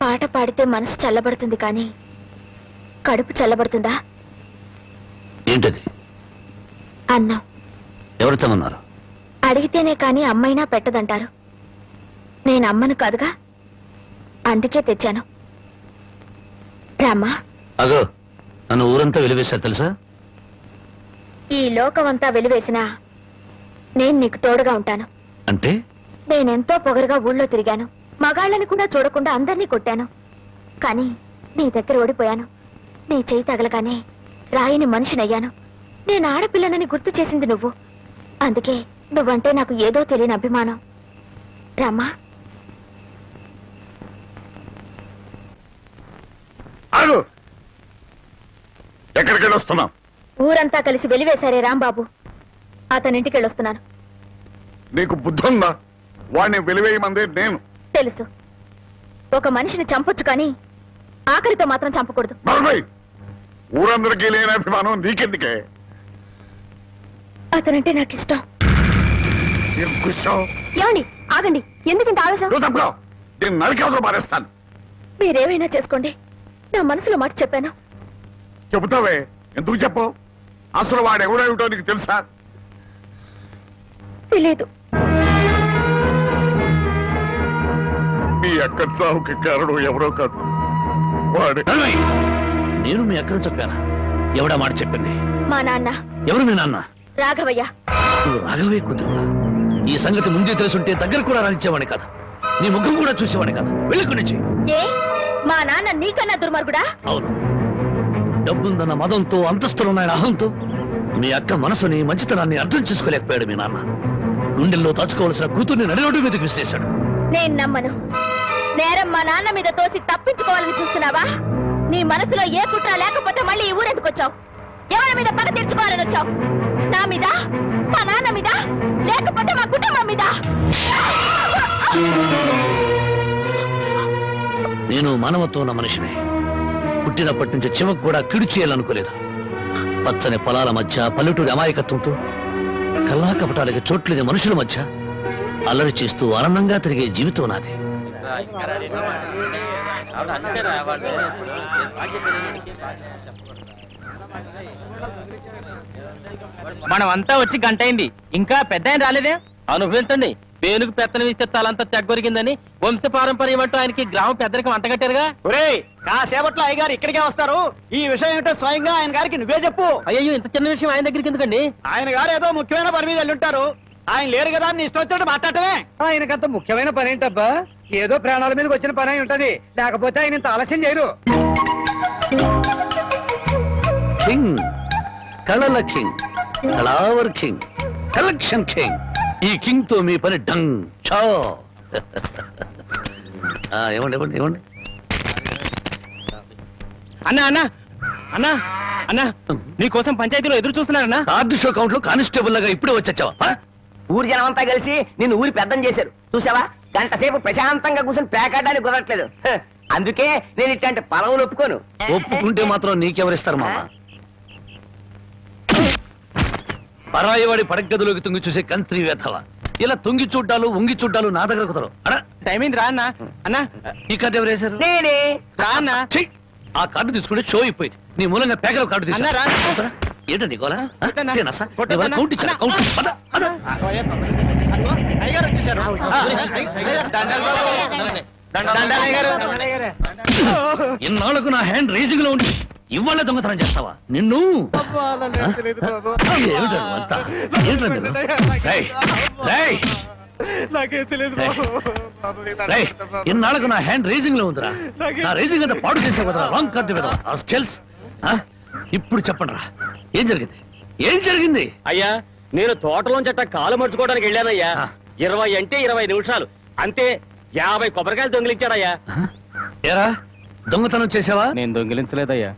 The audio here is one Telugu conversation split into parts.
పాట పాడితే మనసు చల్లబడుతుంది కానీ కడుపు చల్లబడుతుందా? ఏంటది? అన్నం. ఎవరితో ఉన్నారు? అడిగితేనే కానీ అమ్మైనా పెట్టదంటారు. నేను అమ్మను కాదుగా, అందుకే తెచ్చాను. రామ్మా. అగో, నన్ను ఊరంతా వెలివేశారు తెలుసా? ఈ లోకమంతా వెలివేసినా నేను నీకు తోడుగా ఉంటాను. అంటే? నేనెంతో పొగరుగా ఊళ్ళో తిరిగాను, మగాళ్ళని కూడా చూడకుండా అందరినీ కొట్టాను. కానీ నీ దగ్గర ఓడిపోయాను. నీ చేయి తగలగానే రాయిని మనిషినయ్యాను. నేను ఆడపిల్లనని గుర్తు చేసింది నువ్వు. అందుకే నువ్వంటే నాకు ఏదో తెలియని అభిమానం. రామ్మా. ఎక్కడికెళ్ళొస్తున్నావు? ఊరంతా కలిసి వెలివేశారే రాంబాబు, అతనింటికెళ్ళొస్తున్నాను. నీకు బుద్ధి ఉందా? వాడిని వెలివేయమందే నేను. తెలుసు. ఒక మనిషిని చంపొచ్చు కానీ ఆఖరితో మాత్రం చంపకూడదు. ఊరందరికీ లేని అభిమానం నీకెందుకే? అతనంటే నాకు ఇష్టం. ఏమండి, ఆగండి. ఎందుకింత ఆవేశం? నేను నరికేవతో మారేస్తాను. మీరేమైనా చేసుకోండి, నా మనసులో మాట చెప్పాను. చెబుతావే, ఎందుకు చెప్పు? అసలు వాడెవడేమిటో నీకు తెలుసా? తెలీదు. మీ అక్క చావుకి కారణం ఎవరో కాదు, వాడే. నేను మీ అక్కను చెప్పానా? ఎవడా మాట చెప్పింది? మా నాన్న. ఎవరు మీ నాన్న? రాఘవయ్య. నువ్వు రాఘవయ్య కూతురు. ఈ సంగతి ముందే తెలుసుంటే దగ్గర కూడా రానిచ్చేవాడి కాదు, నీ ముఖం కూడా చూసేవాడి కాదు. వెళ్ళి నుంచి. ఏ మా నాన్న నీకన్నా దుర్మార్గుడా? అవును. డబ్బుందన్న మదంతో, అంతస్తులున్నాయన అహంతో మీ అక్క మనసుని, మంచితనాన్ని అర్థం చేసుకోలేకపోయాడు మీ నాన్న. గుండెల్లో దాచుకోవాల్సిన కూతుర్ని నడిరోడ్డు మీదకి విసిరేశాడు. నేను నమ్మను. నేరం మా నాన్న మీద తోసి తప్పించుకోవాలని చూస్తున్నావా? నీ మనసులో ఏ కుట్ర లేకపోతే మళ్ళీ ఈ ఊరెందుకు వచ్చావు? ఎవరి మీద పగ తీర్చుకోవాలని వచ్చావు? నా మీద, మా నాన్న మీద, లేకపోతే మా కుటుంబం మీద? నేను మానవత్వం ఉన్న మనిషిని. పుట్టినప్పటి నుంచి చివకు కూడా కిడు చేయాలనుకోలేదు. పచ్చని పొలాల మధ్య, పల్లెటూరి అమాయకత్వంతో, కల్లా కపటాలకి చోట్లేని మనుషుల మధ్య అల్లరి చేస్తూ ఆనందంగా తిరిగే జీవితం నాది. మనమంతా వచ్చి గంట అయింది, ఇంకా పెద్ద ఆయన రాలేదే? అనుభవించండి. పేనుకు పెత్తనం ఇస్తే తలంతా తెగ్గొరిగిందని వంశ పారంపర్యం అంటూ ఆయనకి గ్రామం పెద్దరికి వంట కట్టారుగా. ఒరేయ్, కాసేపట్లో అయ్యగారు ఇక్కడికే వస్తారు. ఈ విషయం ఏంటో స్వయంగా ఆయన గారికి నువ్వే చెప్పు. అయ్యో, ఇంత చిన్న విషయం ఆయన దగ్గరికి ఎందుకండి? ఆయన గారు ఏదో ముఖ్యమైన పని మీద వెళ్ళుంటారు. ఆయన లేరు కదా, నీ ఇష్టం వచ్చినట్టు మాట్లాడటమే. ఆయనకంత ముఖ్యమైన పని ఏంటబ్బా? ఏదో ప్రాణాల మీదకి వచ్చిన పని అయి ఉంటది, లేకపోతే ఆయన ఇంత ఆలస్యం చేయరు. కింగ్, కళల కింగ్, కళావర్ కింగ్, కలెక్షన్ కింగ్. ఈ కింగ్ తో మీ పని డంగ్ చో. ఏమండి ఏమండి ఏమండి? అన్నా అన్నా అన్నా అన్నా, నీకోసం పంచాయతీలో ఎదురు చూస్తున్నారన్నా. కార్డు షో కౌంట్ లో కానిస్టేబుల్ లాగా ఇప్పుడే వచ్చావా? ఊరి జనం అంతా కలిసి నిన్ను ఊరి పెద్దం చేశారు చూసావా? గంట సేపు ప్రశాంతంగా కూర్చొని పేకాడడానికి కుదరట్లేదు. అందుకే నేను ఇట్లాంటి పలవులు ఒప్పుకోను. ఒప్పుకుంటే మాత్రం నీకెవరిస్తారు మామ? పరాయివాడి పడగదిలోకి తుంగి చూసే కంత్రి వేధవ. ఇలా తుంగి చూడ్డాలు, ఉంగి చూడ్డాలు నా దగ్గర కుదరవు. టైం అయింది రా అన్నా. అన్నా, ఈ కార్డు ఎవరు వేశారు? నేనే. రా అన్నా. ఆ కార్డు తీసుకుంటే షో అయిపోయింది. నీ మూలంగా పేకల కార్డు తీసుకున్నా. ఏంటండి గోలా? కౌంట్ ఇచ్చారా? అయ్యగారు వచ్చేసారు. ఇన్నాళ్లకు నా హ్యాండ్ రేసింగ్ లో ఉండి ఇవాళ దొంగతనం చేస్తావా? నిన్ను ఇన్నాళ్లకు నా హ్యాండ్ రేసింగ్ లో ఉందిరా. నా రేసింగ్ అంతా పాడు చేసే కదా రాంగ్ కార్డు కదా. ఇప్పుడు చెప్పండి రా, ఏం జరిగింది? ఏం జరిగింది? అయ్యా, నేను తోటలోంచి అట్ట కాలు మర్చుకోవడానికి వెళ్ళానయ్యా. 20 అంటే 20 నిమిషాలు అంతే. 50 కొబ్బరికాయలు దొంగిలించాడయ్యా. ఏరా, దొంగతనం చేసావా? నేను దొంగిలించలేదయ్యా.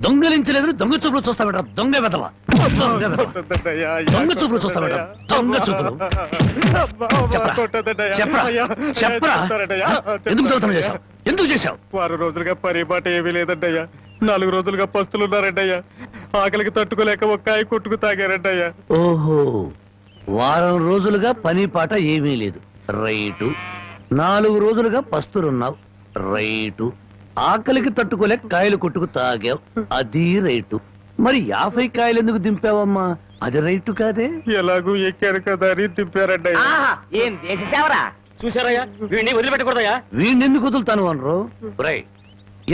దొంగలించలేదు, దొంగ చూపులు చూస్తా బెట. దొంగ వెదవా, దొంగ చూపులు చూస్తా బెట. దొంగ చూపులు. చెప్పరా చెప్పరా, ఎందుకు దొంగతనం చేశావు? ఎందుకు చేశావు? 6 రోజులుగా పరిపాట ఏమీ లేదంటయ్యా. 4 రోజులుగా పస్తులున్నారంటయ్యా. ఆకలికి తట్టుకోలేక ఒక్కాయ కొట్టుకు తాగారంటయ్యా. ఓహో, వారం రోజులుగా పని పాట ఏమీ లేదు. రైటు. 4 రోజులుగా పస్తులున్నావు. రైటు. ఆకలికి తట్టుకోలేక కాయలు కొట్టుకు తాగావు, అది రైటు. మరి 50 కాయలు ఎందుకు దింపావమ్మా? అది రైటు కాదే. ఎలాగూ ఎక్కారు కదా అని తిప్పారంటయ్యా. ఆహా ఏం దేశ సేవరా. చూసారయ్యా, వీడిని వదిలిపెట్టకూడదయ్యా. వీణెందుకు వదులుతాను అనరు? రై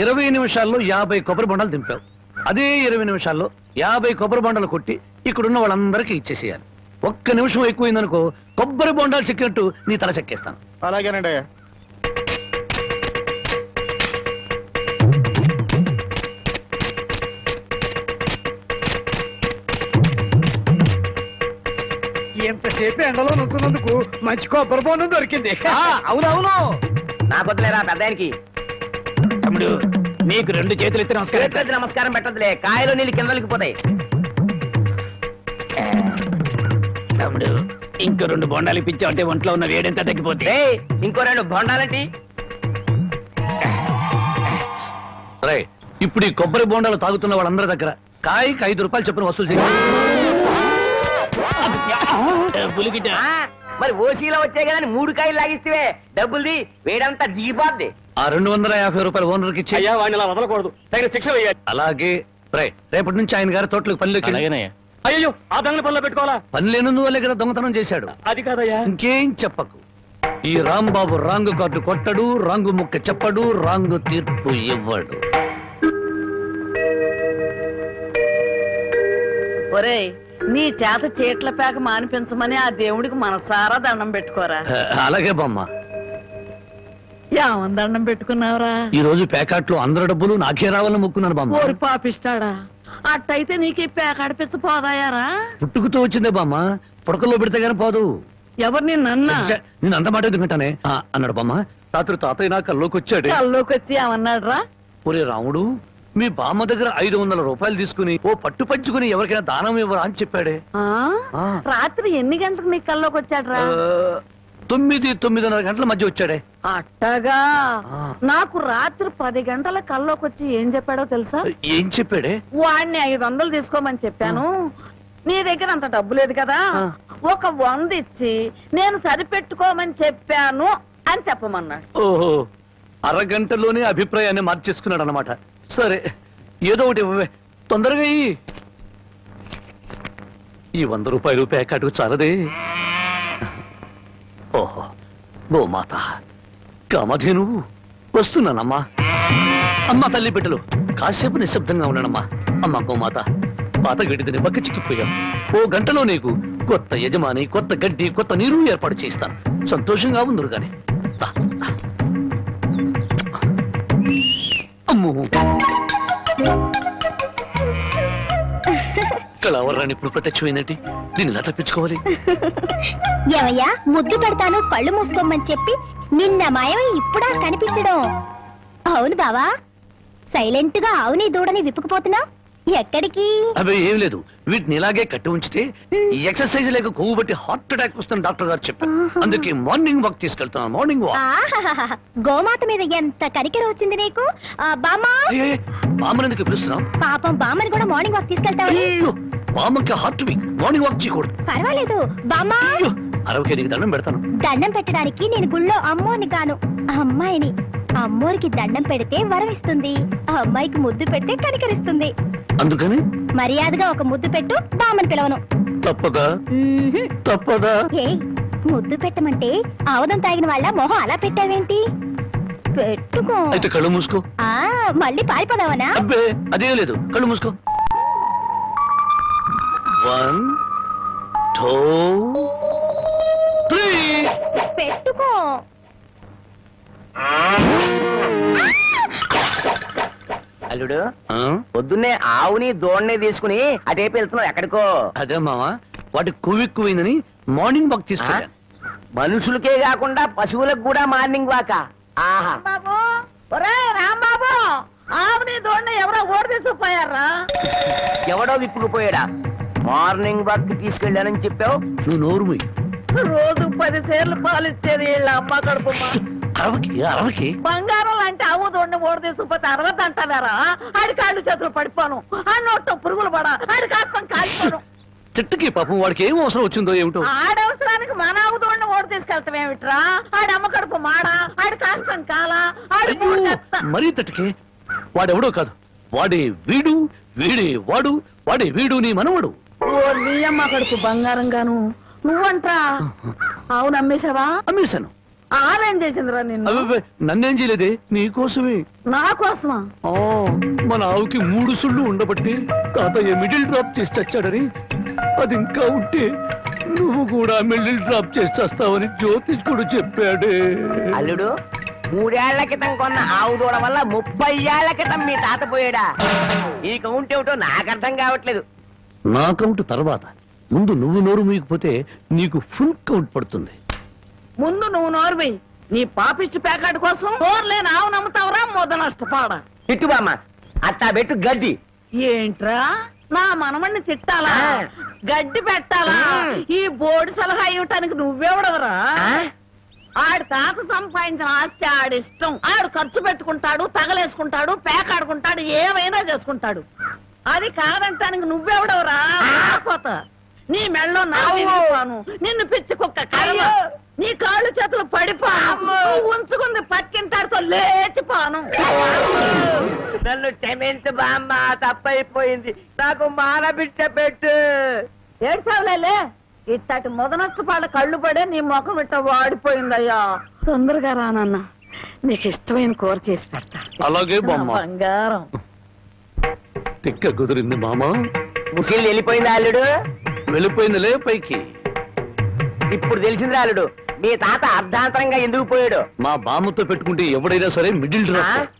20 నిమిషాల్లో 50 కొబ్బరి బొండాలు దింపావు. అదే 20 నిమిషాల్లో 50 కొబ్బరి బొండాలు కొట్టి ఇక్కడున్న వాళ్ళందరికీ ఇచ్చేసేయాలి. ఒక్క నిమిషం ఎక్కువైందనుకో కొబ్బరి బొండాలు చెక్కినట్టు నీ తల చెక్కేస్తాను. అలాగేనండి అయ్యా. ఎంతసేపు ఎండలో నుంచున్నందుకు మంచి కొబ్బరి బొండం దొరికింది. అవునవును. నాకు వదిలేరా పెద్దానికి. తమ్ముడు నీకు 2 చేతులు ఎత్తి నమస్కారం. చేతులెత్తి నమస్కారం పెట్టదులే, కాయలు నీళ్ళు కిందలకి పోతాయి. తమ్ముడు ఇంకో 2 బొండాలు ఇప్పించావంటే ఒంట్లో ఉన్న వేడెంత తగ్గిపోతే. ఏయ్, ఇంకో 2 బొండాలంటి. రై ఇప్పుడు ఈ కొబ్బరి బొండాలు తాగుతున్న వాళ్ళందరి దగ్గర కాయకి 5 రూపాయలు చొప్పున వసూలు చేయాలి. పులిగిట మరి ఓసీలో వచ్చాయి కదా 3 కాయలు లాగిస్తే డబ్బుల్ది వేడంతా దిగిపోద్ది. ఆ 250 రూపాయలు ఓనర్కి ఇచ్చి. అయ్యా, వాడిని అలా వదలకూడదు, తగిన శిక్ష వేయాలి. అలాగే రై రేపటి నుంచి ఆయన గారి తోటలకు పనిలోకి అయ్యో, ఆ దొంగల పనిలో పెట్టుకోవాలా? పని లేనందువల్లే కదా దొంగతనం చేశాడు. అది కాదయ్యా. ఇంకేం చెప్పకు. ఈ రాంబాబు రాంగు కార్డు కొట్టడు, రాంగు ముక్క చెప్పడు, రాంగు తీర్పు ఇవ్వడు. ఒరేయ్, నీ చేత చీట్ల పేక మానిపించమని ఆ దేవుడికి మనసారా దండం పెట్టుకోరా. అలాగే బామ్మ. ఏమని దండం పెట్టుకున్నావురా? ఈ రోజు ప్యాకెట్లో అందరి డబ్బులు నాకే రావాలని మొక్కున్నాను బామ్మ. ఓరి పాపిస్తాడా, అట్టయితే నీకు ఈ పేక అడిపించ పోదాయారా? పుట్టుకుతో వచ్చిందే బామ్మ, పుడకల్లో పెడితే గానీ పోదు. ఎవరు నిన్నన్నా? నేను అంత మాట ఎందుకంటానే అన్నాడు బామ్మ. రాత్రి తాతయ్య నా కల్లోకి వచ్చాడు. కల్లోకి వచ్చి ఏమన్నాడు రా? ఒరే రాముడు, మీ బామ్మ దగ్గర 500 రూపాయలు తీసుకుని ఓ పట్టు పంచుకుని ఎవరికైనా దానం ఇవ్వరా అని చెప్పాడే. రాత్రి ఎన్ని గంటలకు నీ కల్లోకి వచ్చాడు రా? 9-9:30 గంటల మధ్య వచ్చాడే. అట్టగా నాకు రాత్రి 10 గంటల కల్లోకి వచ్చి ఏం చెప్పాడో తెలుసా? ఏం చెప్పాడే? వాడిని 500 తీసుకోమని చెప్పాను. నీ దగ్గర అంత డబ్బు లేదు కదా, ఒక 100 ఇచ్చి నేను సరిపెట్టుకోమని చెప్పాను అని చెప్పమన్నాడు. ఓహో, అరగంటలోనే అభిప్రాయాన్ని మార్చేసుకున్నాడు అన్నమాట. సరే, ఏదో ఒకటి ఇవ్వవే, తొందరగా ఈ 100 రూపాయలు ప్యాకెట్కు చాలదే. ఓహో, గోమాత కామధేను వస్తున్నానమ్మా. అమ్మా తల్లి బిడ్డలు కాసేపు నిశ్శబ్దంగా ఉన్నానమ్మా. అమ్మా గోమాత, పాత గడ్డిని బక్క చిక్కిపోయాం. ఓ గంటలో నీకు కొత్త యజమాని, కొత్త గడ్డి, కొత్త నీరు ఏర్పాటు చేస్తాను. సంతోషంగా ఉందరు గాని. అమ్మో, కళావరాన్ని ఇప్పుడు ప్రత్యక్షమైనట్టు దీన్ని ఎలా తప్పించుకోవాలి? ఏమయ్యా, ముద్దు పెడతాను కళ్ళు మూసుకోమని చెప్పి నిన్న మాయమై ఇప్పుడా కనిపించడం? అవును బావా, సైలెంట్ గా అవుని దూడని విప్పుకుపోతున్నావు. ఎక్కడికి? అవి ఏం లేదు, వీటిని ఇలాగే కట్టి ఉంచితే ఈ ఎక్సర్సైజ్ లేక కొవ్వు బట్టి హార్ట్ అటాక్ వస్తుంది డాక్టర్ గారు చెప్పారు. అందుకే మార్నింగ్ వాక్ తీసుకెళ్తున్నాను. Morning walk. గోమాత మీద ఎంత కనికెర వచ్చింది నీకు? బామ్మా, బామ్మని ఎందుకు పిలుస్తున్నావు? పాపం బామ్మని కూడా మార్నింగ్ వాక్ తీసుకెళ్తావు. బామ్మకి హార్ట్ వీక్, మార్నింగ్ వాక్ చేయకూడదు. పర్వాలేదు బామ్మా, అరవకే నీకు దండం పెడతాను. దండం పెట్టడానికి నేను గుళ్ళో అమ్మోని కాను, అమ్మాయిని. అమ్మోరికి దండం పెడితే వరమిస్తుంది, అమ్మాయికి ముద్దు పెడితే కనికరిస్తుంది. అందుకని మర్యాదగా ఒక ముద్దు పెట్టు, బామ్మని పిలవను. తప్పదా? తప్పదా? ఏ ముద్దు పెట్టమంటే ఆవదం తాగిన వాళ్ళ మొహం అలా పెట్టావేంటి? పెట్టుకో. అయితే కళ్ళు మూసుకో. మళ్ళీ పారిపోదావనా? అబ్బే అదేం లేదు, కళ్ళు మూసుకో. 1 2 3 పెట్టుకో. అల్లుడు, పొద్దున్నే ఆవుని దోణ్ణి తీసుకుని అటేపు వెళ్తున్నావు ఎక్కడికో? అదే మావా, వాటి కొవ్వెక్కువైందని మార్నింగ్ వాక్ తీసుకెళ్ళా. మనుషులకే కాకుండా పశువులకు కూడా మార్నింగ్ వాక? ఆహా. బాబు, ఒరే రాంబాబు, ఆవుని దోణ్ణి ఎవరో ఓడి తీసుకుపోయారా? ఎవడో విప్పుకుపోయాడా? మార్నింగ్ వాక్ తీసుకెళ్ళానని చెప్పావు. నువ్వు నోరు మూయి. రోజు 10 సేర్లు పాలు ఇచ్చేది వీళ్ళ అమ్మ కడుపు. అరవకి బంగారం లాంటి ఆవు దోడిని ఓడి తీసుకుపోతే 60 అంటారా? ఆడి కాళ్ళు చేతులు పడిపోను, ఆ నోట్లో పురుగులు పడా, ఆడి కాస్తం కాలిపోను. చెట్టుకి పాపం వాడికి ఏం అవసరం వచ్చిందో ఏమిటో. ఆడవసరానికి మన ఆవు దోడిని ఓడి తీసుకెళ్తాం ఏమిట్రా? ఆడి అమ్మ కడుపు మాడా, ఆడి కాస్తం కాలా, ఆడి మరీ తట్టుకే. వాడెవడో కాదు, వాడే వీడు, వీడే వాడు, వాడే వీడు నీ మనవడు. ఓ నీ అమ్మ కడుపు బంగారం గాను నువ్వంట్రా. అవును అమ్మేశావా? అమ్మేశాను. ఆవేం చేసిందిరా నిన్ను? అబ్బబ్బే, నన్నేం చేయలేదే, నీకోసమే. నా కోసమా? ఆ, మన ఆవుకి 3 సుళ్ళు ఉండబట్టి తాతయ్య మిడిల్ డ్రాప్ చేసి చచ్చాడని, అది ఇంకా ఉంటే నువ్వు కూడా మిడిల్ డ్రాప్ చేసి చేస్తావని జ్యోతిష్కుడు చెప్పాడే. అల్లుడు 3 ఏళ్ల క్రితం కొన్న ఆవు దూడ వల్ల 30 ఏళ్ల క్రితం మీ తాత పోయాడా? ఈ కౌంట్ ఏమిటో నాకు అర్థం కావట్లేదు. నా కౌంట్ తర్వాత, ముందు నువ్వు నోరు మూయకపోతే నీకు ఫుల్ కౌంట్ పడుతుంది. ముందు నువ్వు నోరువి. నీ పాపిష్టి ప్యాకెట్ కోసం నోరులేని ఆవు నమ్ముతావరా మొద నష్టపాడ. తిట్టు బామ్మ, అట్టా పెట్టు గడ్డి. ఏంట్రా నా మనమణ్ణి తిట్టాలా? గడ్డి పెట్టాలా? ఈ బోర్డు సలహా ఇవ్వటానికి నువ్వెవడవరా? ఆడి తాత సంపాదించిన ఆస్తి ఆడిష్టం. ఆడు ఖర్చు పెట్టుకుంటాడు, తగలేసుకుంటాడు, పేకాడుకుంటాడు, ఏమైనా చేసుకుంటాడు. అది కాదంటానికి నువ్వెవడవరా? పోతా నీ మెళ్ళో నా విరిగిపోను, నిన్ను పిచ్చి కుక్క కర్మ, నీ కాళ్ళు చేతులు పడిపోను, నువ్వు ఉంచుకుంది పక్కింటాడితో లేచిపోను. నన్ను క్షమించు బామ్మ, తప్పైపోయింది. నాకు మానబిడ్డ పెట్టు. ఏడ్సావులే, ఇట్టటి మొద నష్టపాళ్ళ కళ్ళు పడే నీ ముఖం ఇట్ట వాడిపోయిందయ్యా. తొందరగా రానన్న, నీకు ఇష్టమైన కూర చేసి పెడతా. అలాగే బామ్మ. నా బంగారం. తిక్క కుదిరింది మామ. ముసిలి వెళ్ళిపోయింది అల్లుడు. వెళ్ళిపోయిందిలే పైకి. ఇప్పుడు తెలిసింది అల్లుడు, మీ తాత అర్ధాంతరంగా ఎందుకు పోయాడు. మా బామ్మతో పెట్టుకుంటే ఎవడైనా సరే మిడిల్ డ్రాప్.